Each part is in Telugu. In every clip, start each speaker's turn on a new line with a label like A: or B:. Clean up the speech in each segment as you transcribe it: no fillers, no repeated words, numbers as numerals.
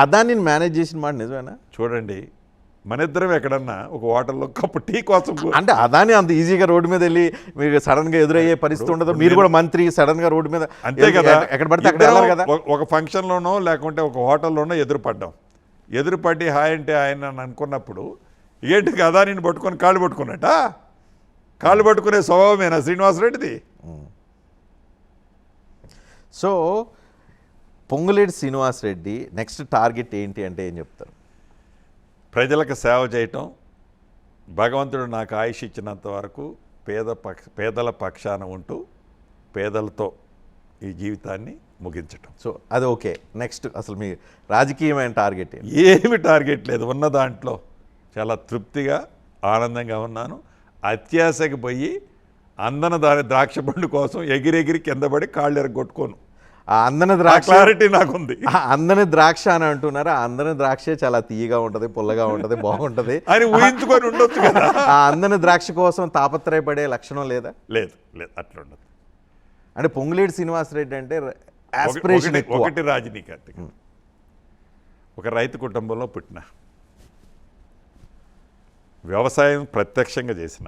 A: అదాన్ని మేనేజ్ చేసిన మాట నిజమేనా?
B: చూడండి, మన ఇద్దరం ఎక్కడన్నా ఒక హోటల్లో కప్పు టీ కోసం
A: అంటే అదాని అంత ఈజీగా రోడ్డు మీద వెళ్ళి మీరు సడన్ గా ఎదురయ్యే పరిస్థితి ఉండదు. మీరు కూడా మంత్రి సడన్ గా రోడ్డు మీద
B: అంతే కదా,
A: ఎక్కడ పడితే అక్కడ వెళ్ళాలి కదా.
B: ఒక ఫంక్షన్లోనో లేకుంటే ఒక హోటల్లోనో ఎదురుపడ్డి హాయ్ అంటే ఆయన అనుకున్నప్పుడు ఏంటికి అదానిని పట్టుకొని కాళ్ళు పట్టుకున్నట్ట? కాళ్ళు పట్టుకునే స్వభావమేనా శ్రీనివాసరెడ్డిది?
A: So Ponguleti Srinivasa Reddy next target ఏంటి అంటే ఏం చెప్తారు?
B: ప్రజలకు సేవ చేయటం, భగవంతుడు నాకు ఆయుష్ ఇచ్చినంత వరకు పేదల పక్షాన ఉంటూ పేదలతో ఈ జీవితాన్ని ముగించటం.
A: సో అది ఓకే. నెక్స్ట్ అసలు మీ రాజకీయమైన టార్గెట్
B: ఏమి టార్గెట్ లేదు, ఉన్న దాంట్లో చాలా తృప్తిగా ఆనందంగా ఉన్నాను. అత్యాశకి పోయి అందన దాని ద్రాక్ష పండు కోసం ఎగిరెగిరి కింద పడి కాళ్ళు ఎరగొట్టుకోను.
A: ఆ అందని ద్రాక్ష
B: క్లారిటీ నాకుంది.
A: అందని ద్రాక్ష అని అంటున్నారు. ఆ అందని ద్రాక్షే చాలా తీయగా ఉంటుంది, పుల్లగా ఉంటుంది, బాగుంటుంది
B: అని ఊహించుకొని ఉండొచ్చు కదా.
A: ఆ అందని ద్రాక్ష కోసం తాపత్రయపడే లక్షణం లేదా?
B: లేదు లేదు, అట్లా ఉండదు.
A: అంటే పొంగులేటి శ్రీనివాసరెడ్డి అంటే
B: ఒకటి రాజనీకార్తిక, ఒక రైతు కుటుంబంలో పుట్టిన, వ్యవసాయం ప్రత్యక్షంగా చేసిన,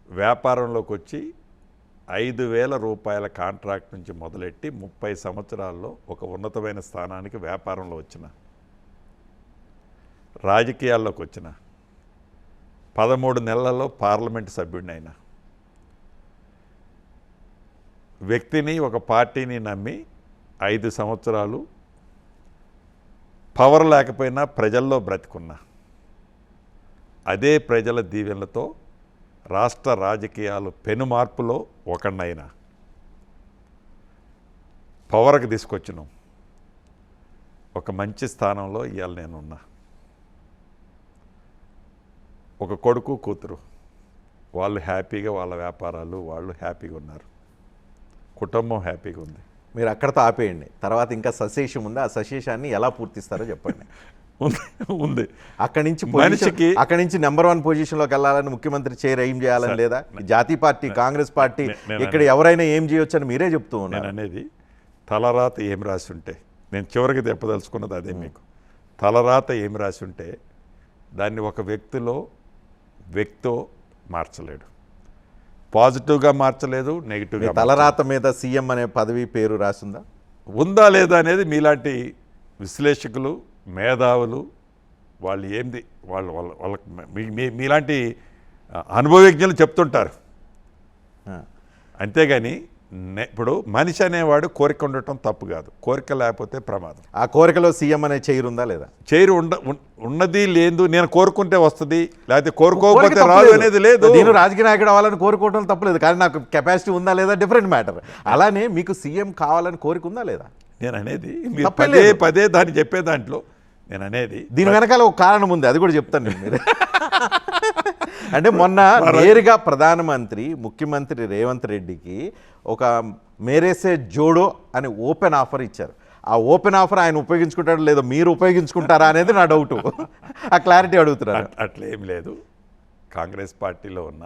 B: వ్యాపారంలోకి వచ్చి 5,000 రూపాయల కాంట్రాక్ట్ నుంచి మొదలెట్టి 30 సంవత్సరాల్లో ఒక ఉన్నతమైన స్థానానికి వ్యాపారంలో వచ్చిన, రాజకీయాల్లోకి వచ్చిన, 13 నెలల్లో పార్లమెంటు సభ్యుడినైనా వ్యక్తిని, ఒక పార్టీని నమ్మి 5 సంవత్సరాలు పవర్ లేకపోయినా ప్రజల్లో బ్రతికున్నా, అదే ప్రజల దీవెనలతో రాష్ట్ర రాజకీయాలు పెను మార్పులో ఒకనైనా పవర్కి తీసుకొచ్చినాం. ఒక మంచి స్థానంలో ఇవాళ నేనున్నా. ఒక కొడుకు కూతురు, వాళ్ళు హ్యాపీగా వాళ్ళ వ్యాపారాలు వాళ్ళు హ్యాపీగా ఉన్నారు, కుటుంబం హ్యాపీగా ఉంది.
A: మీరు అక్కడతో ఆపేయండి. తర్వాత ఇంకా సశేషం ఉంది. ఆ సశేషాన్ని ఎలా పూర్తిస్తారో చెప్పండి.
B: ఉంది
A: అక్కడి నుంచి నెంబర్ 1 పొజిషన్లోకి వెళ్ళాలని ముఖ్యమంత్రి చైర్ ఏం చేయాలని లేదా? జాతీయ పార్టీ కాంగ్రెస్ పార్టీ ఇక్కడ ఎవరైనా ఏం చేయొచ్చు అని మీరే చెప్తూ ఉన్నారు.
B: నేను అనేది తలరాత ఏం రాసి ఉంటే, నేను చివరికి చెప్పదలుచుకున్నది అదే. మీకు తలరాత ఏం రాసి ఉంటే దాన్ని ఒక వ్యక్తితో మార్చలేడు. పాజిటివ్గా మార్చలేదు, నెగిటివ్గా.
A: తలరాత మీద సీఎం అనే పదవి పేరు రాసిందా,
B: ఉందా లేదా అనేది మీలాంటి విశ్లేషకులు, మేధావులు, వాళ్ళు ఏంది వాళ్ళకి మీలాంటి అనుభవజ్ఞులు చెప్తుంటారు. అంతేగాని ఇప్పుడు మనిషి అనేవాడు కోరిక ఉండటం తప్పు కాదు, కోరిక లేకపోతే ప్రమాదం.
A: ఆ కోరికలో సీఎం అనే చైర్ ఉందా లేదా?
B: చైర్ ఉన్నది లేదు. నేను కోరుకుంటే వస్తుంది, లేకపోతే కోరుకోకపోతే రాదు అనేది లేదు.
A: నేను రాజకీయ నాయకుడు అవ్వాలని కోరుకోవడం తప్పలేదు, కానీ నాకు కెపాసిటీ ఉందా లేదా డిఫరెంట్ మ్యాటర్. అలానే మీకు సీఎం కావాలని కోరిక ఉందా లేదా?
B: నేను అనేది పదే దాన్ని చెప్పే దాంట్లో నేను అనేది
A: దీని వెనకాల ఒక కారణం ఉంది, అది కూడా చెప్తాను నేను. మీరు అంటే మొన్న నేరుగా ప్రధానమంత్రి ముఖ్యమంత్రి రేవంత్ రెడ్డికి ఒక మేరేసే జోడో అని ఓపెన్ ఆఫర్ ఇచ్చారు. ఆ ఓపెన్ ఆఫర్ ఆయన ఉపయోగించుకుంటాడో లేదో, మీరు ఉపయోగించుకుంటారా అనేది నా డౌట్. ఆ క్లారిటీ అడుగుతున్నారు.
B: అట్లా ఏం లేదు. కాంగ్రెస్ పార్టీలో ఉన్న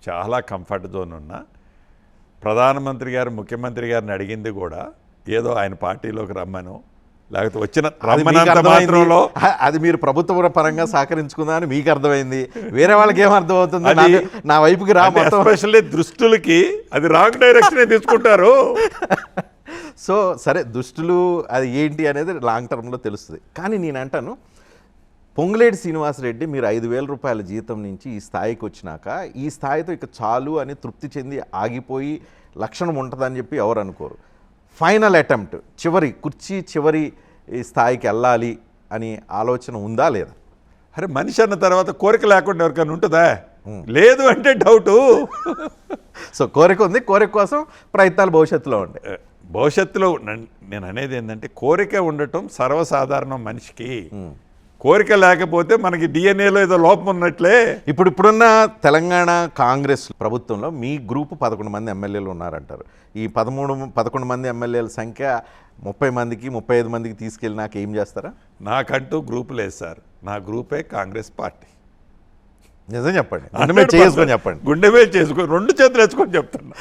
B: చాలా కంఫర్ట్ జోన్ ఉన్న ప్రధానమంత్రి గారు ముఖ్యమంత్రి గారిని అడిగింది కూడా ఏదో ఆయన పార్టీలోకి రమ్మను, లేకపోతే వచ్చిన మాత్రంలో
A: అది మీరు ప్రభుత్వ పరంగా సహకరించుకుందా అని మీకు అర్థమైంది. వేరే వాళ్ళకి ఏం అర్థం అవుతుంది? నా వైపుకి రా.
B: ఎస్పెషల్లీ దృష్టులకి అది రాంగ్ డైరెక్షన్ తీసుకుంటారు.
A: సో సరే, దుష్టులు అది ఏంటి అనేది లాంగ్ టర్మ్లో తెలుస్తుంది. కానీ నేను అంటాను, పొంగులేటి శ్రీనివాసరెడ్డి మీరు 5,000 రూపాయల జీతం నుంచి ఈ స్థాయికి వచ్చినాక ఈ స్థాయితో ఇక చాలు అని తృప్తి చెంది ఆగిపోయి లక్షణం ఉంటుందని చెప్పి ఎవరు అనుకోరు. ఫైనల్ అటెంప్ట్, చివరి స్థాయికి వెళ్ళాలి అని ఆలోచన ఉందా లేదా?
B: అరే మనిషి అన్న తర్వాత కోరిక లేకుండా ఎవరికైనా ఉంటుందా? లేదు అంటే డౌటు.
A: సో కోరిక ఉంది, కోరిక కోసం ప్రయత్నాలు భవిష్యత్తులో ఉంటాయి.
B: భవిష్యత్తులో నేను అనేది ఏంటంటే కోరిక ఉండటం సర్వసాధారణం మనిషికి. కోరిక లేకపోతే మనకి డిఎన్ఏలో ఏదో లోపం ఉన్నట్లే.
A: ఇప్పుడున్న తెలంగాణ కాంగ్రెస్ ప్రభుత్వంలో మీ గ్రూపు 11 మంది ఎమ్మెల్యేలు ఉన్నారంటారు. ఈ 11 మంది ఎమ్మెల్యేల సంఖ్య 30 మందికి 35 మందికి తీసుకెళ్ళినాక ఏం చేస్తారా?
B: నాకంటూ గ్రూపు లేదు సార్, నా గ్రూపే కాంగ్రెస్ పార్టీ.
A: నిజం చెప్పండి, గుండె మీద చేసుకొని చెప్పండి.
B: గుండె మీద చేసుకొని 2 చేతులు వేసుకొని చెప్తున్నా.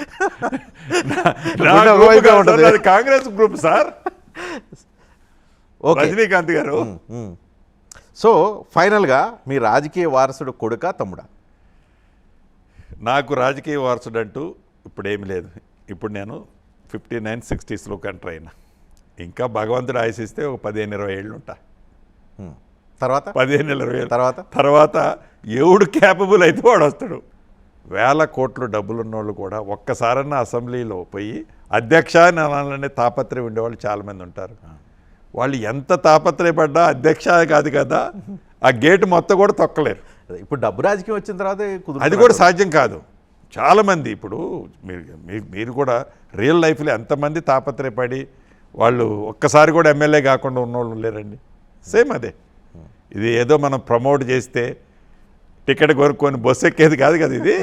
A: Congress
B: group sir.
A: Okay.
B: Rajinikanth గారు
A: సో ఫైనల్గా మీ రాజకీయ వారసుడు కొడుకా తమ్ముడా?
B: నాకు రాజకీయ వారసుడు అంటూ ఇప్పుడు ఏమి లేదు. ఇప్పుడు నేను 59, 60స్లో కంటర్ అయినా. ఇంకా భగవంతుడు ఆశిస్తే ఒక 15-20 ఏళ్ళు ఉంటా.
A: తర్వాత
B: 15-20 ఏళ్ళు
A: తర్వాత
B: తర్వాత ఎవడు క్యాపబుల్ అయితే వాడు వస్తాడు. వేల కోట్లు డబ్బులు ఉన్నోళ్ళు కూడా ఒక్కసారన్నా అసెంబ్లీలో పోయి అధ్యక్ష అనాలనే తాపత్రయం ఉండేవాళ్ళు చాలామంది ఉంటారు. వాళ్ళు ఎంత తాపత్రయపడ్డా అధ్యక్ష కాదు కదా, ఆ గేటు మొత్తం కూడా తొక్కలేరు.
A: ఇప్పుడు డబ్బు రాజకీయం వచ్చిన తర్వాత
B: అది కూడా సాధ్యం కాదు. చాలామంది ఇప్పుడు మీరు కూడా రియల్ లైఫ్లో ఎంతమంది తాపత్రయపడి వాళ్ళు ఒక్కసారి కూడా ఎమ్మెల్యే కాకుండా ఉన్నోళ్ళు లేరండి. సేమ్ అదే. ఇది ఏదో మనం ప్రమోట్ చేస్తే టికెట్ కొనుక్కొని బస్సు ఎక్కేది కాదు కదా ఇది.